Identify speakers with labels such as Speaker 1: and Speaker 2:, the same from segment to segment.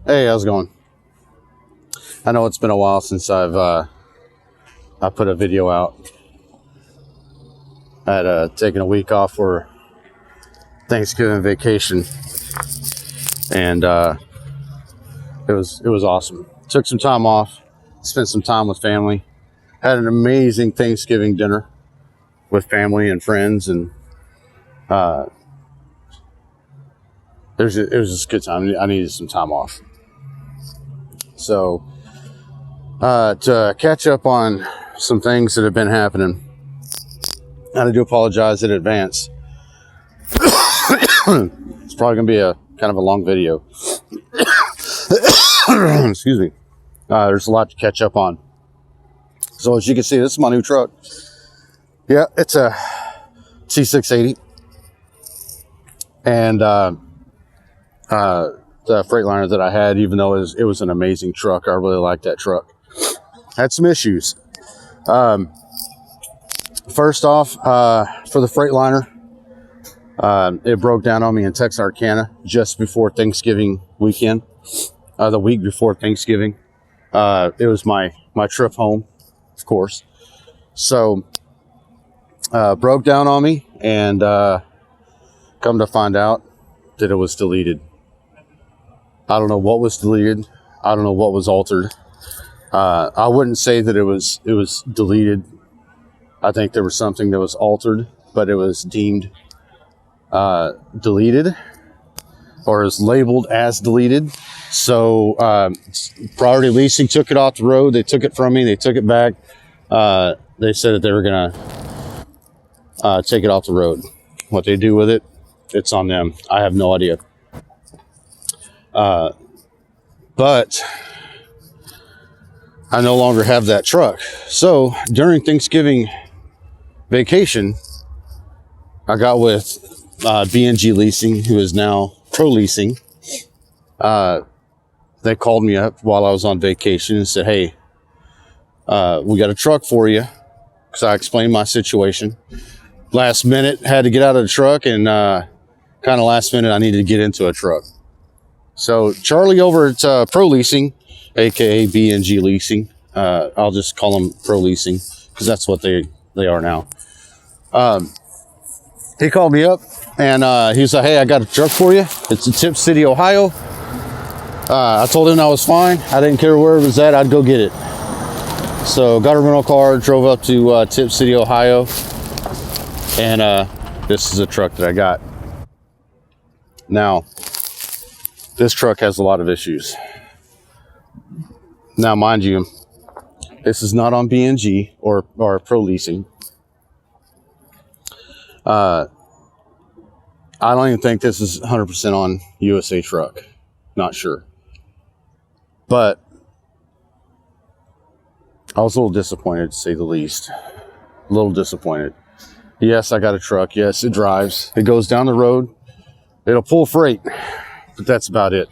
Speaker 1: Hey, how's it going? I know it's been a while since I put a video out. I had taken a week off for Thanksgiving vacation, and it was awesome. Took some time off, spent some time with family, had an amazing Thanksgiving dinner with family and friends, and it was just a good time. I needed some time off. So, to catch up on some things that have been happening, and I do apologize in advance. It's probably going to be a kind of a long video. Excuse me. There's a lot to catch up on. So as you can see, this is my new truck. Yeah, it's a T680. And the Freightliner that I had, even though it was an amazing truck, I really liked that truck. Had some issues. First off, for the Freightliner, it broke down on me in Texarkana just before Thanksgiving weekend. The week before Thanksgiving. It was my trip home, of course. So, broke down on me, and come to find out that it was deleted. I don't know what was deleted. I don't know what was altered. I wouldn't say that it was deleted. I think there was something that was altered, but it was deemed deleted, or is labeled as deleted. So Priority Leasing took it off the road. They took it from me. They took it back. They said that they were gonna take it off the road. What they do with it, it's on them. I have no idea. But I no longer have that truck. So during Thanksgiving vacation, I got with B&G Leasing, who is now Pro Leasing. They called me up while I was on vacation and said, hey, we got a truck for you. Because I explained my situation. Last minute, had to get out of the truck, and kind of last minute, I needed to get into a truck. So Charlie over at Pro Leasing, aka B&G Leasing, I'll just call them Pro Leasing because that's what they are now. He called me up, and he was like, hey, I got a truck for you. It's in Tip City, Ohio. I told him I was fine. I didn't care where it was at. I'd go get it. So got a rental car, drove up to Tip City, Ohio, and this is a truck that I got. Now, this truck has a lot of issues. Now, mind you, this is not on B&G or Pro Leasing. I don't even think this is 100% on USA Truck. Not sure. But I was a little disappointed, to say the least. A little disappointed. Yes, I got a truck. Yes, it drives. It goes down the road. It'll pull freight. But that's about it.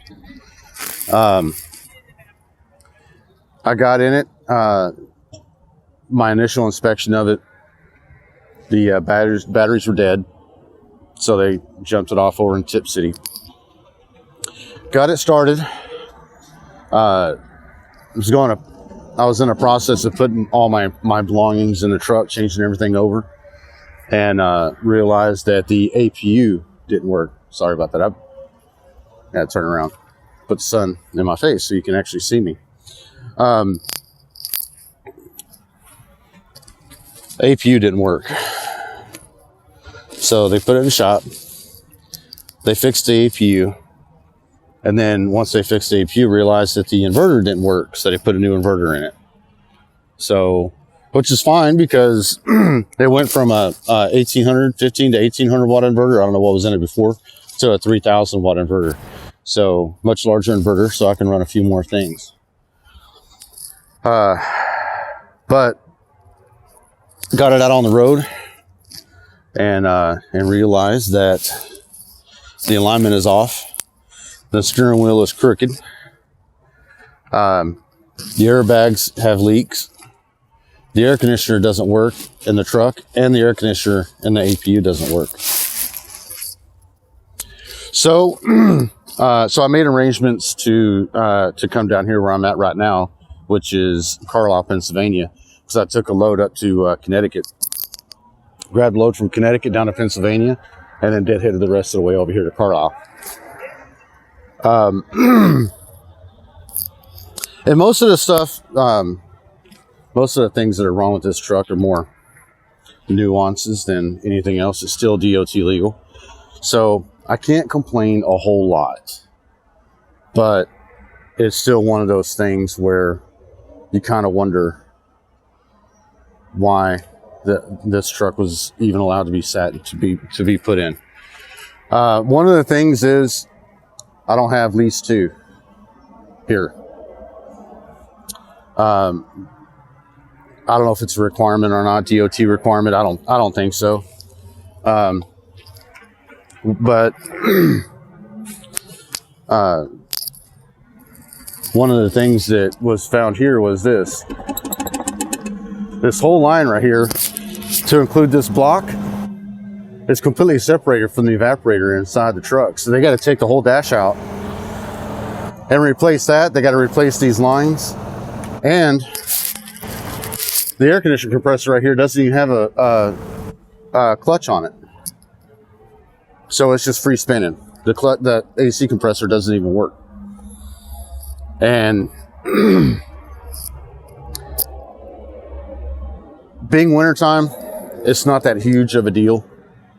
Speaker 1: I got in it. My initial inspection of it, the batteries were dead. So they jumped it off over in Tip City. Got it started. I was in a process of putting all my belongings in the truck, changing everything over, and realized that the APU didn't work. Sorry about that. I had to turn around, put the sun in my face so you can actually see me. APU didn't work. So they put it in the shop. They fixed the APU. And then once they fixed the APU, realized that the inverter didn't work. So they put a new inverter in it. So, which is fine because they went from a 15 to 1800 watt inverter. I don't know what was in it before, to a 3000 watt inverter. So much larger inverter, so I can run a few more things. But got it out on the road and realized that the alignment is off. The steering wheel is crooked. The airbags have leaks. The air conditioner doesn't work in the truck, and the air conditioner in the APU doesn't work. So So I made arrangements to come down here where I'm at right now, which is Carlisle, Pennsylvania, because I took a load up to Connecticut. Grabbed a load from Connecticut down to Pennsylvania, and then deadheaded the rest of the way over here to Carlisle. And most of the stuff, most of the things that are wrong with this truck are more nuances than anything else. It's still DOT legal. So I can't complain a whole lot. But it's still one of those things where you kind of wonder why this truck was even allowed to be to be put in. One of the things is I don't have lease 2 here. I don't know if it's a requirement or not, DOT requirement. I don't think so. But one of the things that was found here was this whole line right here, to include this block, is completely separated from the evaporator inside the truck. So they got to take the whole dash out and replace that. They got to replace these lines, and the air conditioning compressor right here doesn't even have a clutch on it. So it's just free spinning. The AC compressor doesn't even work. And being wintertime, it's not that huge of a deal.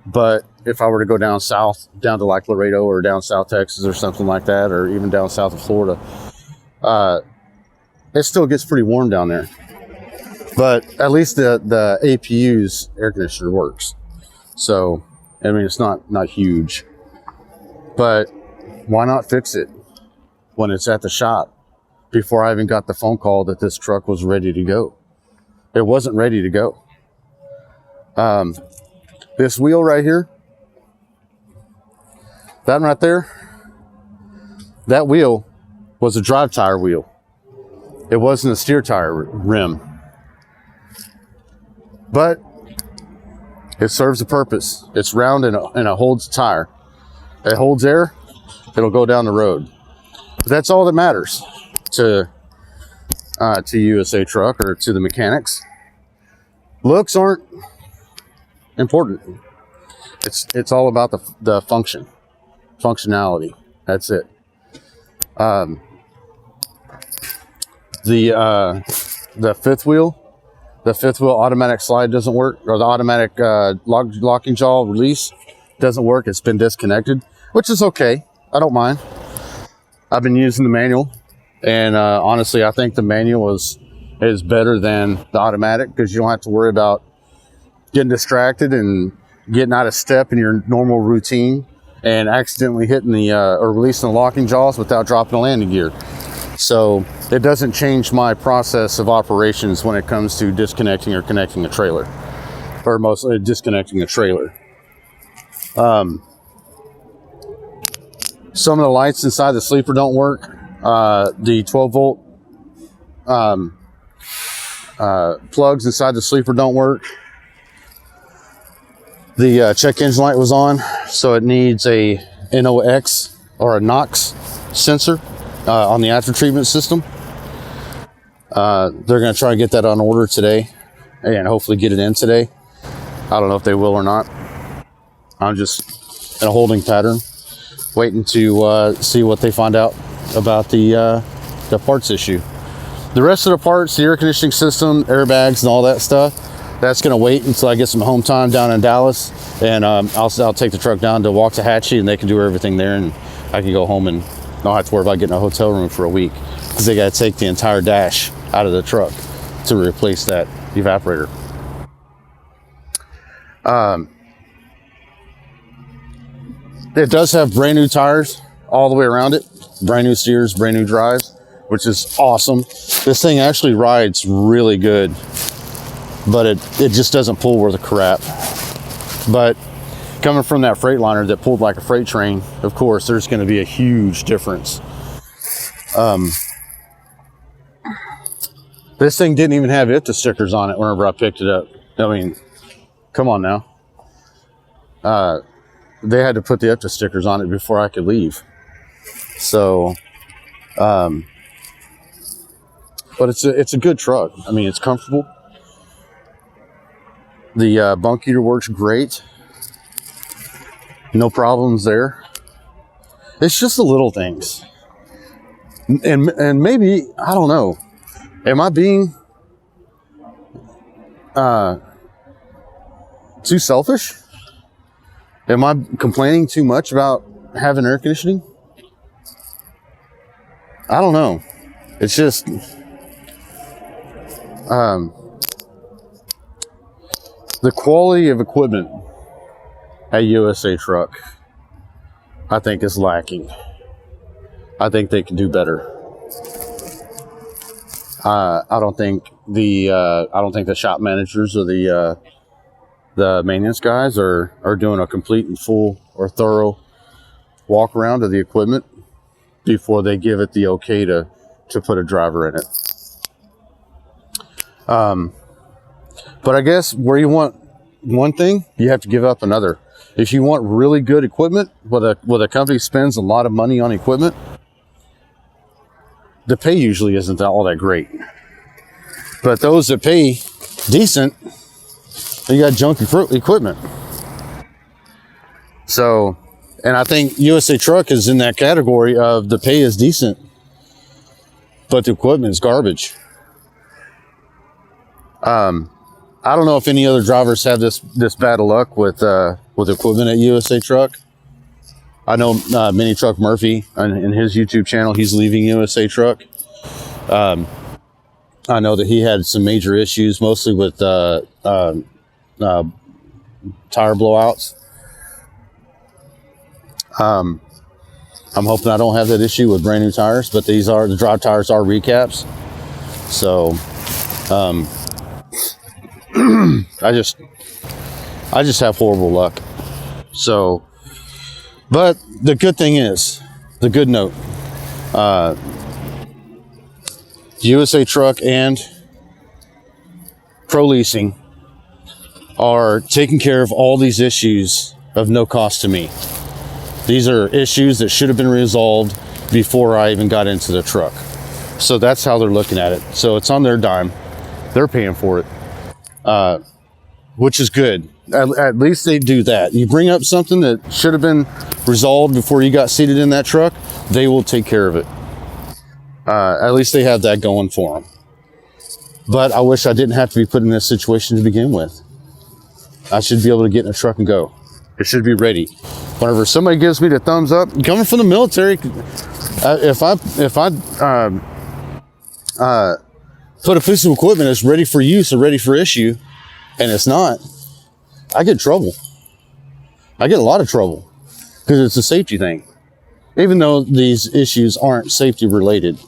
Speaker 1: But if I were to go down south, down to like Laredo or down South Texas or something like that, or even down south of Florida, it still gets pretty warm down there. But at least the APU's air conditioner works. So, I mean, it's not huge. But why not fix it when it's at the shop before I even got the phone call that this truck was ready to go? It wasn't ready to go. This wheel right here, that right there, that wheel was a drive tire wheel. It wasn't a steer tire rim. But it serves a purpose. It's round and it holds a tire. It holds air, it'll go down the road. But that's all that matters to USA Truck or to the mechanics. Looks aren't important. It's all about the functionality. That's it. The fifth wheel automatic slide doesn't work, or the automatic locking jaw release doesn't work. It's been disconnected, which is okay. I don't mind. I've been using the manual, and honestly, I think the manual is better than the automatic, because you don't have to worry about getting distracted and getting out of step in your normal routine and accidentally hitting the or releasing the locking jaws without dropping a landing gear. So it doesn't change my process of operations when it comes to disconnecting or connecting a trailer, or mostly disconnecting a trailer. Some of the lights inside the sleeper don't work. The 12 volt plugs inside the sleeper don't work. The check engine light was on, so it needs a NOx or a NOx sensor on the after treatment system. They're going to try to get that on order today and hopefully get it in today. I don't know if they will or not. I'm just in a holding pattern, waiting to see what they find out about the parts issue. The rest of the parts, the air conditioning system, airbags, and all that stuff, that's going to wait until I get some home time down in Dallas, and I'll take the truck down to Waxahachie, and they can do everything there, and I can go home and not have to worry about getting a hotel room for a week, because they got to take the entire dash out of the truck to replace that evaporator. It does have brand new tires all the way around it, brand new steers, brand new drives, which is awesome. This thing actually rides really good, but it just doesn't pull worth a crap. But coming from that Freightliner that pulled like a freight train, of course, there's going to be a huge difference. This thing didn't even have IFTA stickers on it whenever I picked it up. I mean, come on now. They had to put the IFTA stickers on it before I could leave. So, but it's a good truck. I mean, it's comfortable. The bunk heater works great. No problems there. It's just the little things. And maybe, I don't know. Am I being too selfish? Am I complaining too much about having air conditioning? I don't know. It's just the quality of equipment at USA Truck, I think, is lacking. I think they can do better. I don't think the shop managers or the maintenance guys are doing a complete and full or thorough walk around of the equipment before they give it the okay to put a driver in it. But I guess where you want one thing, you have to give up another. If you want really good equipment, where a company spends a lot of money on equipment, the pay usually isn't all that great. But those that pay decent, you got junk equipment. So, and I think USA Truck is in that category of the pay is decent, but the equipment is garbage. I don't know if any other drivers have this bad of luck with equipment at USA Truck. I know Mini Truck Murphy in his YouTube channel, he's leaving USA Truck. I know that he had some major issues, mostly with tire blowouts. I'm hoping I don't have that issue with brand new tires, but the drive tires are recaps. So, I just have horrible luck. So, but the good thing is, the good note, USA Truck and Pro Leasing are taking care of all these issues of no cost to me. These are issues that should have been resolved before I even got into the truck. So that's how they're looking at it. So it's on their dime. They're paying for it, which is good. At least they do that. You bring up something that should have been resolved before you got seated in that truck, they will take care of it. At least they have that going for them. But I wish I didn't have to be put in this situation to begin with. I should be able to get in a truck and go. It should be ready. Whenever somebody gives me the thumbs up, coming from the military, if I put a piece of equipment that's ready for use or ready for issue, and it's not, I get trouble. I get a lot of trouble because it's a safety thing. Even though these issues aren't safety related.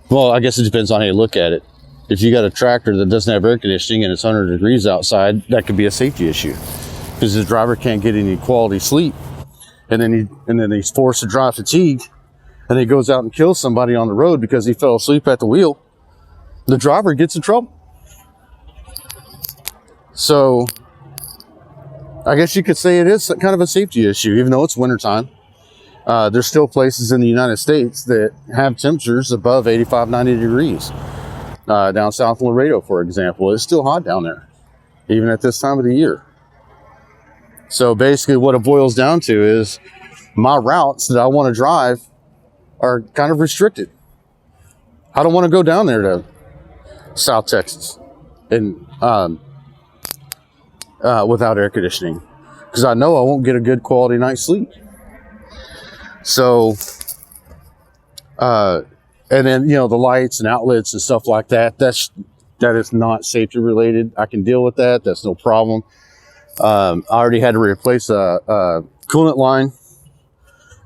Speaker 1: Well, I guess it depends on how you look at it. If you got a tractor that doesn't have air conditioning and it's 100 degrees outside, that could be a safety issue because the driver can't get any quality sleep, and then he's forced to drive fatigue, and he goes out and kills somebody on the road because he fell asleep at the wheel. The driver gets in trouble. So I guess you could say it is kind of a safety issue, even though it's wintertime. There's still places in the United States that have temperatures above 85, 90 degrees. Down south of Laredo, for example, it's still hot down there, even at this time of the year. So basically what it boils down to is my routes that I want to drive are kind of restricted. I don't want to go down there to South Texas and without air conditioning, because I know I won't get a good quality night's sleep. So, and then, the lights and outlets and stuff like that, that is not safety related. I can deal with that. That's no problem. I already had to replace a coolant line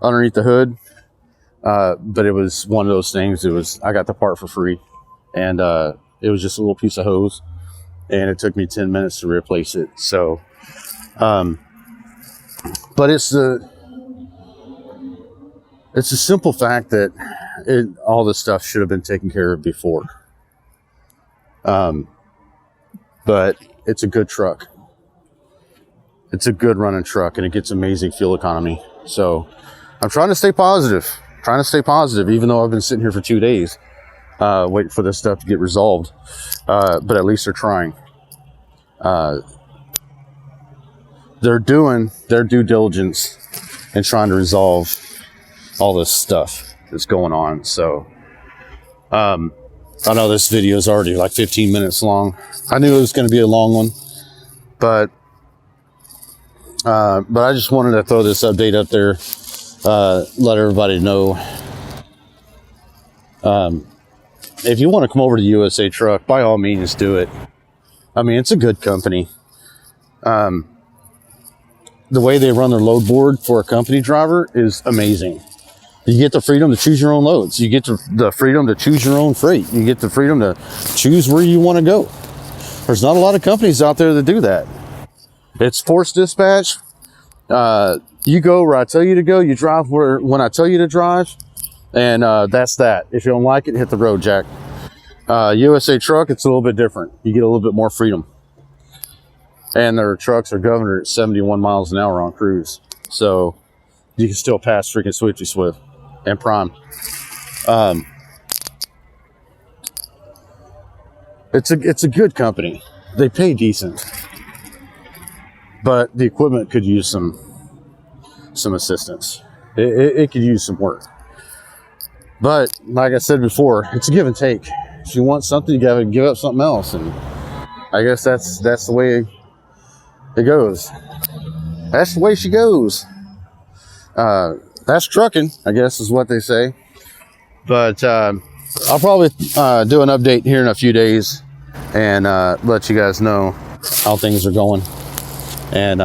Speaker 1: underneath the hood. But it was one of those things. I got the part for free, and, it was just a little piece of hose, and it took me 10 minutes to replace it. So, but it's a simple fact that all this stuff should have been taken care of before. But it's a good truck. It's a good running truck, and it gets amazing fuel economy. So I'm trying to stay positive. trying to stay positive, even though I've been sitting here for 2 days, waiting for this stuff to get resolved. But at least they're trying. They're doing their due diligence and trying to resolve all this stuff that's going on. So, I know this video is already like 15 minutes long. I knew it was going to be a long one, but I just wanted to throw this update up there, let everybody know. If you want to come over to USA Truck, by all means do it. I mean, it's a good company. The way they run their load board for a company driver is amazing. You get the freedom to choose your own loads. You get the freedom to choose your own freight. You get the freedom to choose where you want to go. There's not a lot of companies out there that do that. It's forced dispatch. You go where I tell you to go. You drive when I tell you to drive. And that's that. If you don't like it, hit the road, Jack. USA Truck, it's a little bit different. You get a little bit more freedom. And their trucks are governed at 71 miles an hour on cruise. So you can still pass freaking Swifty Swift and Prime. It's a good company. They pay decent. But the equipment could use some assistance. It could use some work. But like I said before, it's a give and take. If you want something, you gotta give up something else. And I guess that's the way it goes. That's the way she goes. That's trucking, I guess is what they say. But I'll probably do an update here in a few days and let you guys know how things are going. And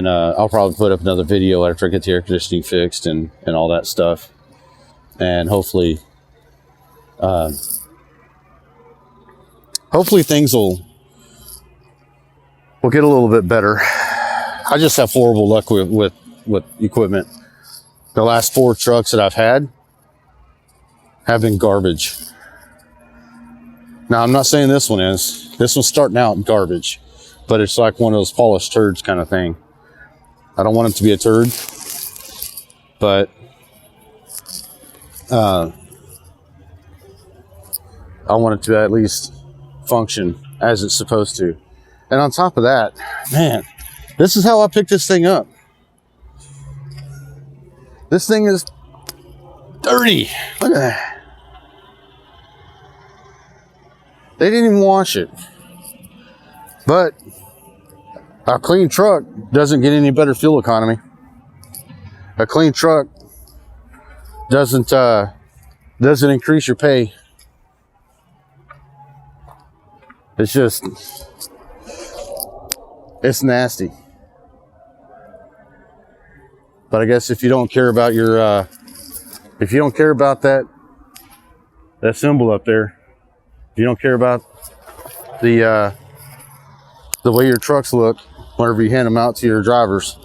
Speaker 1: I'll probably put up another video after I get the air conditioning fixed and all that stuff. And hopefully things will get a little bit better. I just have horrible luck with equipment. The last 4 trucks that I've had have been garbage. Now, I'm not saying this one is. This one's starting out garbage, but it's like one of those polished turds kind of thing. I don't want it to be a turd, but I want it to at least function as it's supposed to. And on top of that, man, this is how I picked this thing up. This thing is dirty. Look at that. They didn't even wash it. But a clean truck doesn't get any better fuel economy. A clean truck doesn't increase your pay. It's just, it's nasty. But I guess if you don't care about your, if you don't care about that symbol up there, if you don't care about the way your trucks look whenever you hand them out to your drivers,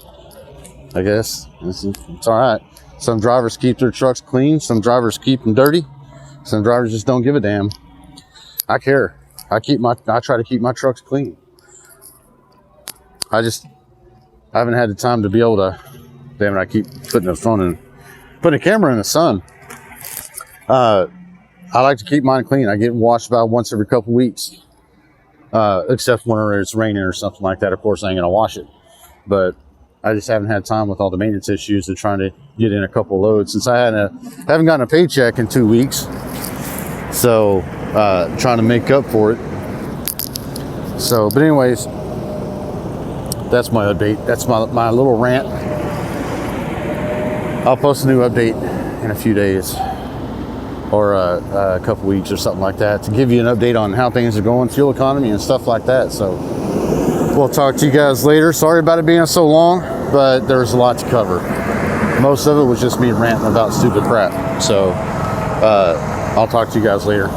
Speaker 1: I guess it's all right. Some drivers keep their trucks clean. Some drivers keep them dirty. Some drivers just don't give a damn. I care. I try to keep my trucks clean. I haven't had the time to be able to. Damn it! I keep putting a camera in the sun. I like to keep mine clean. I get washed about once every couple weeks, except whenever it's raining or something like that. Of course, I ain't gonna wash it. But I just haven't had time with all the maintenance issues and trying to get in a couple of loads since I haven't gotten a paycheck in 2 weeks. So trying to make up for it. So, but anyways, that's my update. That's my little rant. I'll post a new update in a few days or a couple weeks or something like that to give you an update on how things are going, fuel economy and stuff like that. So we'll talk to you guys later. Sorry about it being so long, but there's a lot to cover. Most of it was just me ranting about stupid crap. So I'll talk to you guys later.